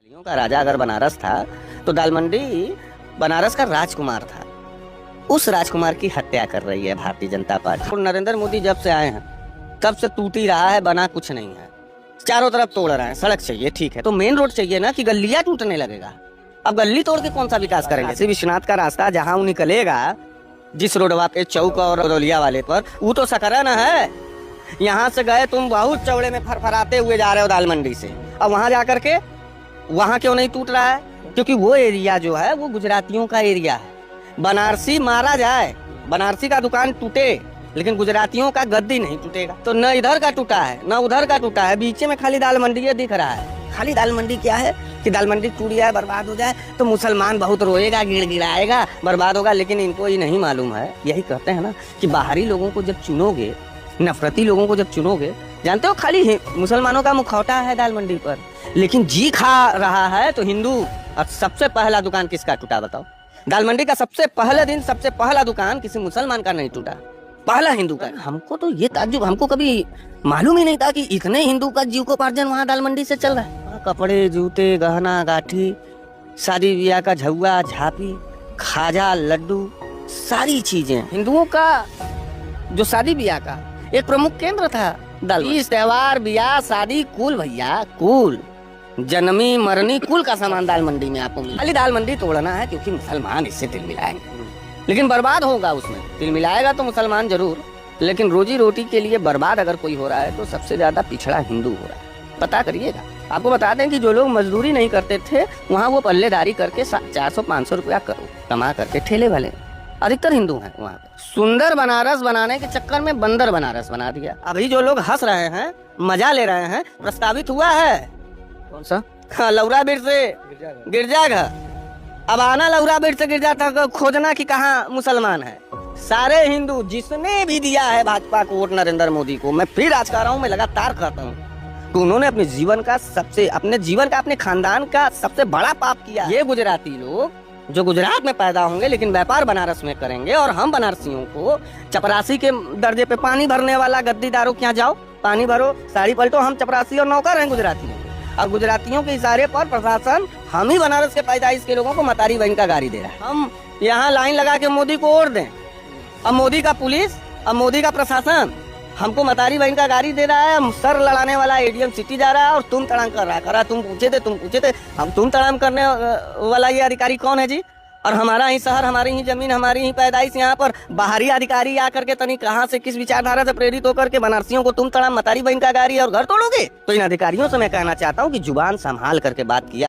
का राजा अगर बनारस था तो दालमंडी बनारस का राजकुमार था। उस राजकुमार की हत्या कर रही है भारतीय जनता पार्टी। और नरेंद्र मोदी जब से आए हैं तब से टूट ही रहा है, बना कुछ नहीं है। चारों तरफ तोड़ रहे हैं। सड़क चाहिए, ठीक है, तो मेन रोड चाहिए ना कि गलियां टूटने लगेगा। अब गली तोड़ के कौन सा विकास करेंगे? काशी विश्वनाथ का रास्ता जहाँ निकलेगा, जिस रोडवा पे चौक और रौलिया वाले पर, वो तो सकरा न है। यहाँ से गए तुम बहुत चौड़े में फरफराते हुए जा रहे हो दालमंडी से, अब वहां जाकर के वहां क्यों नहीं टूट रहा है? क्योंकि वो एरिया जो है वो गुजरातियों का एरिया है। बनारसी मारा जाए, बनारसी का दुकान टूटे, लेकिन गुजरातियों का गद्दी नहीं टूटेगा। तो न इधर का टूटा है न उधर का टूटा है, बीच में खाली दाल मंडी दिख रहा है। खाली दाल मंडी क्या है कि दाल मंडी टूट जाए, बर्बाद हो जाए तो मुसलमान बहुत रोएगा, गिड़गिड़ाएगा, बर्बाद होगा। लेकिन इनको ये नहीं मालूम है। यही कहते हैं ना कि बाहरी लोगों को जब चुनोगे, नफरती लोगों को जब चुनोगे, जानते हो खाली मुसलमानों का मुखौटा है दाल मंडी पर, लेकिन जी खा रहा है तो हिंदू। और सबसे पहला दुकान किसका टूटा बताओ? दाल मंडी का सबसे पहले दिन सबसे पहला दुकान किसी मुसलमान का नहीं टूटा, पहला हिंदू का। हमको तो ये ताज्जुब, हमको कभी मालूम ही नहीं था कि इतने हिंदू का जीविकोपार्जन वहाँ दाल मंडी से चल रहा है। कपड़े, जूते, गहना गाठी, शादी ब्याह का झुआ झापी, खाजा, लड्डू, सारी चीजें हिंदुओं का जो शादी ब्याह का एक प्रमुख केंद्र था। तीज, त्योहार, ब्याह, शादी, कुल भैया कुल, जन्मी मरनी कुल का सामान दाल मंडी में आपको मिला। खाली दाल मंडी तोड़ना है क्योंकि मुसलमान इससे तिल मिलाएंगे, लेकिन बर्बाद होगा उसमें। तिल मिलाएगा तो मुसलमान जरूर, लेकिन रोजी रोटी के लिए बर्बाद अगर कोई हो रहा है तो सबसे ज्यादा पिछड़ा हिंदू हो रहा है। पता करिएगा। आपको बता दें कि जो लोग मजदूरी नहीं करते थे वहाँ वो पल्लेदारी करके 400-500 रुपया कमा करके ठेले वाले अधिकतर हिंदू हैं वहाँ पे। सुंदर बनारस बनाने के चक्कर में बंदर बनारस बना दिया। अभी जो लोग हंस रहे हैं, मजा ले रहे हैं, प्रस्तावित हुआ है कौन सा? लौरा बीर से गिरजाघर। अब आना लौरा बीर से गिरजा तक खोजना कि कहाँ मुसलमान है। सारे हिंदू जिसने भी दिया है भाजपा को वोट, नरेंद्र मोदी को, मैं फिर आज कह रहा हूँ, मैं लगातार कहता हूँ कि उन्होंने अपने जीवन का अपने खानदान का सबसे बड़ा पाप किया। ये गुजराती लोग जो गुजरात में पैदा होंगे लेकिन व्यापार बनारस में करेंगे, और हम बनारसियों को चपरासी के दर्जे पे पानी भरने वाला गद्दीदारों के यहाँ जाओ, पानी भरो, साड़ी पलटो। हम चपरासी और नौकर हैं गुजरातियों, और गुजरातियों के इशारे पर प्रशासन हम ही बनारस के पैदाइश के लोगों को मतारी बहन का गाड़ी दे रहा है। हम यहाँ लाइन लगा के मोदी को वोट दें, अब मोदी का पुलिस, अब मोदी का प्रशासन हमको मतारी बहन का गाड़ी दे रहा है। हम सर लड़ाने वाला एडीएम सिटी जा रहा है और तुम तड़ाम कर रहा है। तुम पूछे थे हम तुम तड़ाम करने वाला ये अधिकारी कौन है जी? और हमारा ही शहर, हमारी ही जमीन, हमारी ही पैदाइश, यहाँ पर बाहरी अधिकारी आकर के तनी कहाँ से किस विचारधारा से प्रेरित होकर के बनारसियों को तुम तड़ाम, मतारी बहन का गाड़ी और घर तोड़ोगे? तो इन अधिकारियों से मैं कहना चाहता हूँ कि जुबान संभाल करके बात किया